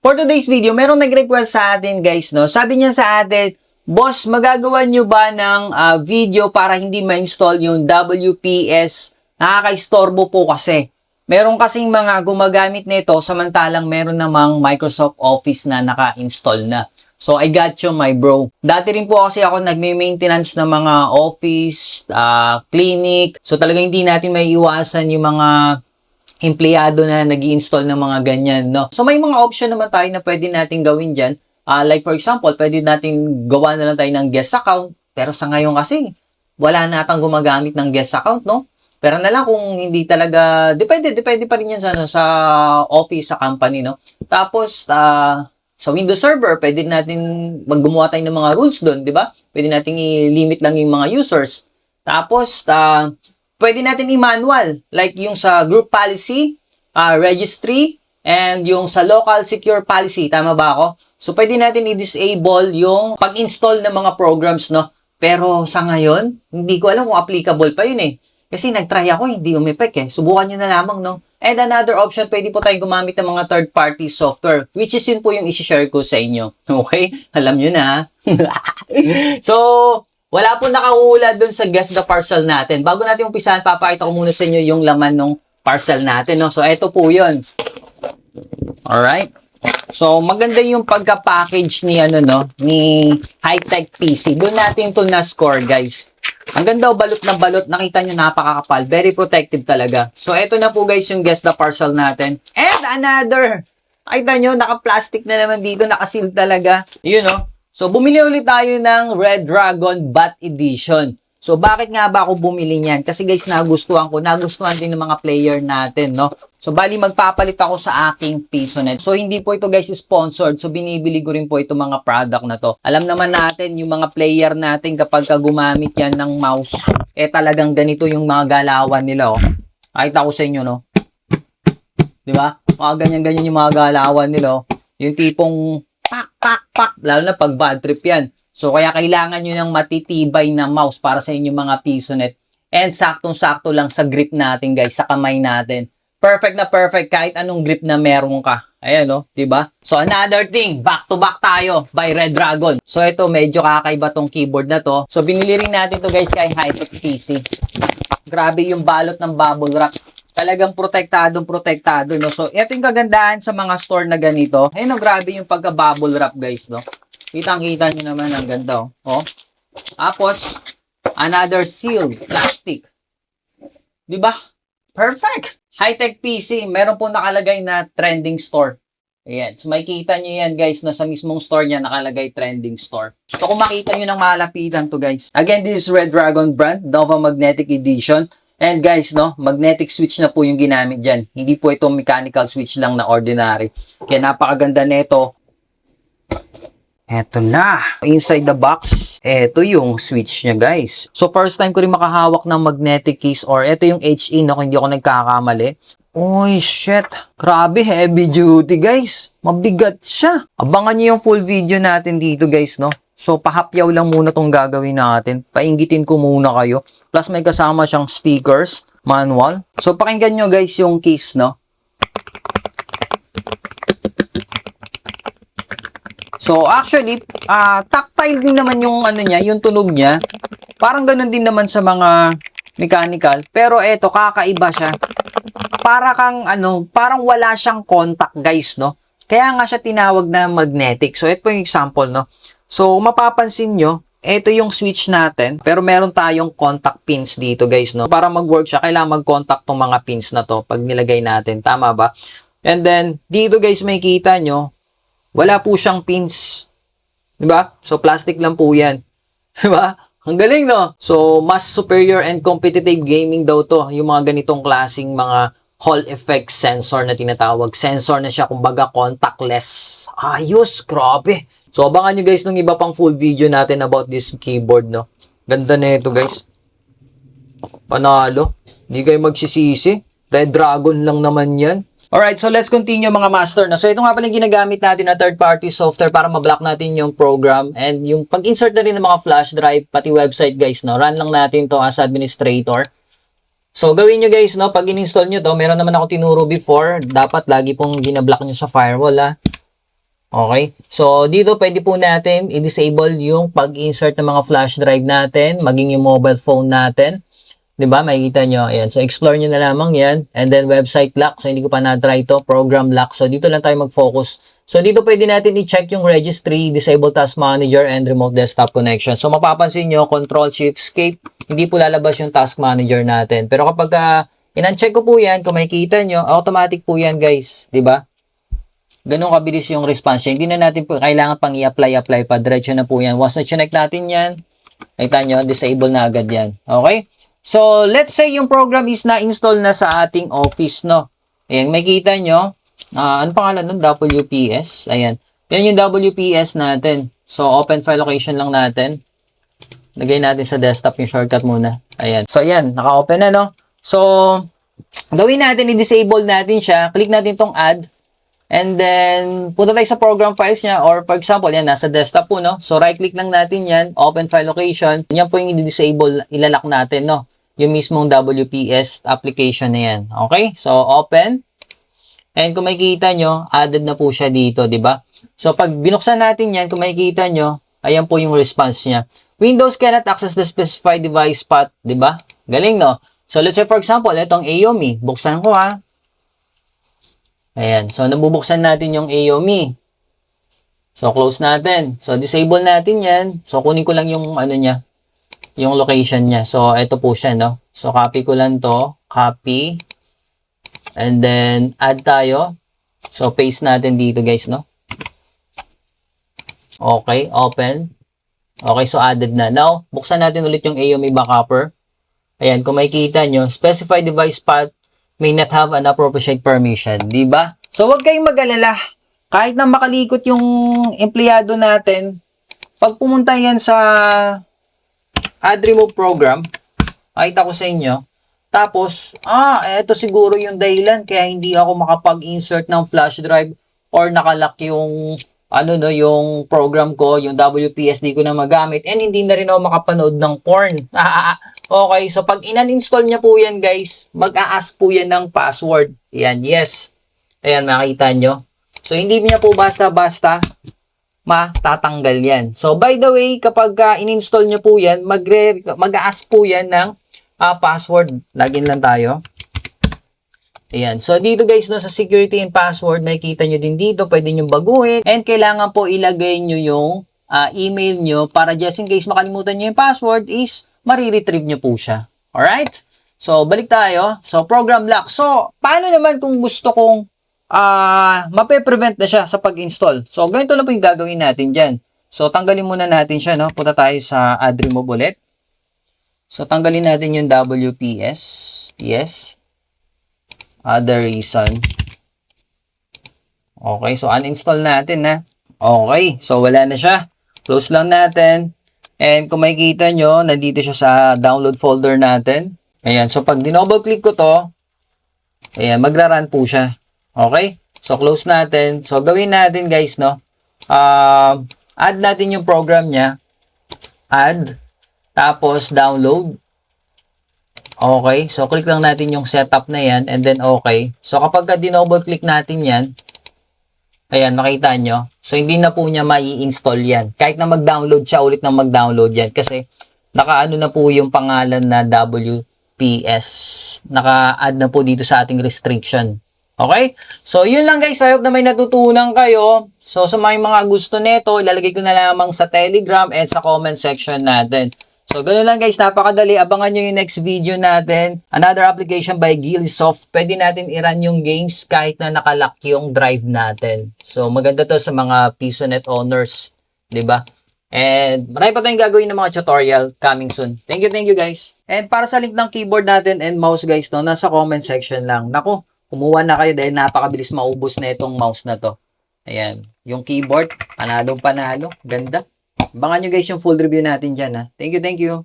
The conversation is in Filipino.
For today's video, merong nag-request sa atin guys, no? Sabi niya sa atin, boss, magagawa niyo ba ng video para hindi ma-install yung WPS? Nakaka-istorbo po kasi. Meron kasing mga gumagamit nito samantalang meron namang Microsoft Office na naka-install na. So, I got you, my bro. Dati rin po kasi ako nagme-maintenance ng mga office, clinic. So, talagang hindi natin may iwasan yung mga empleyado na nag-i-install ng mga ganyan, no? So, may mga option naman tayo na pwede natin gawin dyan. Like, for example, pwede natin gawa na lang tayo ng guest account. Pero sa ngayon kasi, wala na atang gumagamit ng guest account, no? Pero na lang kung hindi talaga, depende pa rin yan sa office, sa company, no? Tapos, sa Windows Server, pwede natin maggumawa tayo ng mga rules doon, di ba? Pwede natin i-limit lang yung mga users. Tapos, pwede natin i-manual, like yung sa group policy, registry, and yung sa local secure policy. Tama ba ako? So, pwede natin i-disable yung pag-install ng mga programs, no? Pero sa ngayon, hindi ko alam kung applicable pa yun eh. Kasi nag-try ako, hindi umepek eh. Subukan nyo na lamang, no? And another option, pwede po tayong gumamit ng mga third-party software, which is yun po yung isi-share ko sa inyo. Okay? Alam nyo na. So, wala po nakahula dun sa guess the parcel natin. Bago natin umpisahan, papakita ko muna sa inyo yung laman ng parcel natin. No? So, eto po yun. Alright. So, maganda yung pagka-package ni, ni Hightech PC. Doon natin ito na-score, guys. Ang ganda o balot na balot. Nakita nyo, napakakapal. Very protective talaga. So, eto na po, guys, yung guess the parcel natin. And another. Nakita nyo, naka-plastic na naman dito. Nakasil talaga. Yun, no? So, bumili ulit tayo ng Red Dragon Bat Edition. So, bakit nga ba ako bumili niyan? Kasi guys, nagustuhan din ng mga player natin, no? So, bali magpapalit ako sa aking PisoNet. So, hindi po ito guys sponsored. So, binibili ko rin po itong mga product na to. Alam naman natin, yung mga player natin kapag gumamit yan ng mouse, talagang ganito yung mga galawan nila, oh. Nakita ko sa inyo, no? Diba? Mga ganyan-ganyan yung mga galawan nila, oh. Yung tipong pak, lalo na pag bad trip yan. So, kaya kailangan nyo ng matitibay na mouse para sa inyong mga PisoNet. And saktong-sakto lang sa grip natin, guys, sa kamay natin. Perfect na perfect kahit anong grip na meron ka. Ayan, no? Diba? So, another thing, back-to-back tayo by Red Dragon. So, ito, medyo kakaiba tong keyboard na to. So, binili rin natin to guys, kay Hightech PC. Grabe yung balot ng bubble wrap. Talagang protektado, no? So, ito yung kagandahan sa mga store na ganito. Ayun, no, grabe yung pagka-bubble wrap, guys, no? Kitang-kita nyo naman, ang ganda, oh. Oh. Tapos, another seal, plastic. Diba? Perfect! Hightech PC, meron po nakalagay na trending store. Ayan. So, makikita nyo yan, guys, na sa mismong store niya nakalagay trending store. So, kung makita nyo ng malapitan to, guys. Again, this is Red Dragon brand, Nova Magnetic Edition. And guys, no, magnetic switch na po yung ginamit dyan. Hindi po itong mechanical switch lang na ordinary. Kaya napakaganda nito. Eto na. Inside the box, eto yung switch niya, guys. So, first time ko rin makahawak ng magnetic case or eto yung HE, no, kung hindi ako nagkakamali. Oy, shit. Grabe, heavy duty, guys. Mabigat siya. Abangan niyo yung full video natin dito, guys, no. So, pahapyaw lang muna tong gagawin natin. Painggitin ko muna kayo. Plus, may kasama siyang stickers, manual. So, pakinggan nyo guys yung case, no? So, actually, tactile din naman yung niya, yung tunog niya. Parang ganun din naman sa mga mechanical. Pero eto, kakaiba siya. Parang wala siyang contact, guys, no? Kaya nga siya tinawag na magnetic. So, ito po yung example, no? So, mapapansin nyo, ito yung switch natin, pero meron tayong contact pins dito, guys, no? Para mag-work siya, kailangan mag-contact tong mga pins na to pag nilagay natin. Tama ba? And then, dito, guys, may kita nyo, wala po siyang pins. Diba? So, plastic lang po yan. Diba? Ang galing, no? So, mas superior and competitive gaming daw to. Yung mga ganitong klaseng mga Hall effect sensor na tinatawag. Sensor na siya, kumbaga contactless. Ayos, grabe. So, abangan nyo guys ng iba pang full video natin about this keyboard, no? Ganda na ito, guys. Panalo. Hindi kayo magsisisi. Red Dragon lang naman yan. Alright, so let's continue mga master. So, ito nga pala yung ginagamit natin na third-party software para ma-block natin yung program. And yung pag-insert na rin ng mga flash drive, pati website, guys, no? Run lang natin to as administrator. So, gawin nyo guys, no? Pag in-install nyo to, meron naman ako tinuro before. Dapat lagi pong ginablock nyo sa firewall, ha? Okay? So, dito pwede po natin i-disable yung pag-insert ng mga flash drive natin, maging yung mobile phone natin. 'Di ba? Makikita nyo. Ayan. So, explore nyo na lamang yan. And then, website lock. So, hindi ko pa na-try ito. Program lock. So, dito lang tayo mag-focus. So, dito pwede natin i-check yung registry, disable task manager, and remote desktop connection. So, mapapansin nyo, Control-Shift-Escape, hindi po lalabas yung task manager natin. Pero kapag in-uncheck ko po yan, kung makikita nyo, automatic po yan, guys. 'Di ba? Ganun kabilis yung response niya. Hindi na natin po kailangan pang i-apply pa. Diretso na po yan. Once na check natin yan, nakita nyo, disable na agad yan. Okay? So, let's say yung program is na-install na sa ating office, no? Ayan, makikita nyo. Ano pangalan nun? WPS. Ayan. Yan yung WPS natin. So, open file location lang natin. Lagay natin sa desktop yung shortcut muna. Ayan. So, ayan. Naka-open na, no? So, gawin natin, i-disable natin siya. Click natin tong add. And then, punta tayo sa program files niya, or for example, yan, nasa desktop po, no? So, right-click lang natin yan, open file location. Yan po yung i-disable, ilalak natin, no? Yung mismong WPS application na yan. Okay? So, open. And kung makikita nyo, added na po siya dito, di ba? So, pag binuksan natin yan, kung makikita nyo, ayan po yung response niya. Windows cannot access the specified device path, di ba? Galing, no? So, let's say, for example, itong AOME. Buksan ko, ha? Ayan. So, nabubuksan natin yung AOME. So, close natin. So, disable natin yan. So, kunin ko lang yung ano niya, yung location niya. So, ito po siya, no? So, copy ko lang to. Copy. And then, add tayo. So, paste natin dito, guys, no? Okay, open. Okay, so added na. Now, buksan natin ulit yung AOME backupper. Ayan, kung makikita nyo, specified device path may not have an appropriate permission, di ba? So, wag kayong mag-alala. Kahit na makalikot yung empleyado natin, pag pumunta yan sa add remove program, makita ko sa inyo, tapos, eto siguro yung dahilan kaya hindi ako makapag-insert ng flash drive or nakalock yung yung program ko, yung WPSD ko na magamit, and hindi na rin ako makapanood ng porn. Okay, so pag in-uninstall niya po yan, guys, mag-a-ask po yan ng password. Yan, yes. Ayan, makita nyo. So, hindi niya po basta-basta matatanggal yan. So, by the way, kapag in-install nyo po yan, mag-a-ask po yan ng password. Login lang tayo. Ayan. So, dito guys, no, sa security and password, makikita nyo din dito, pwede nyo baguhin. And kailangan po ilagay nyo yung email nyo para just in case makalimutan nyo yung password is mariretrieve nyo po siya. Alright? So, balik tayo. So, program lock. So, paano naman kung gusto kong mape-prevent na siya sa pag-install? So, ganito lang po yung gagawin natin dyan. So, tanggalin muna natin siya, no? Punta tayo sa add remove ulit. So, tanggalin natin yung WPS. Yes. Other reason. Okay, so uninstall natin, na. Okay, so wala na siya. Close lang natin. And kung makikita nyo, nandito siya sa download folder natin. Ayan, so pag dinouble click ko to, ayan, magra-run po siya. Okay? So close natin. So gawin natin, guys, no? Add natin yung program niya. Add. Tapos download. Okay, so click lang natin yung setup na yan and then okay. So kapag dinouble click natin yan, ayan, makita nyo. So hindi na po niya mai-install yan. Kahit na mag-download siya ulit ng mag-download yan kasi naka-ano na po yung pangalan na WPS. Naka-add na po dito sa ating restriction. Okay? So yun lang, guys. I hope na may natutunan kayo. So sa mga gusto nito, ilalagay ko na lamang sa Telegram and sa comment section natin. So, ganoon lang, guys, napakadali. Abangan nyo yung next video natin. Another application by Gilsoft. Pwede natin i-run yung games kahit na nakalock yung drive natin. So, maganda to sa mga PisoNet owners. 'Di ba? And marami pa tayong gagawin ng mga tutorial coming soon. Thank you, guys. And para sa link ng keyboard natin and mouse, guys, no, nasa comment section lang. Naku, kumuha na kayo dahil napakabilis maubos na itong mouse na to. Ayan. Yung keyboard, panalong panalo. Ganda. Abangan nyo, guys, yung full review natin dyan, ha. Thank you.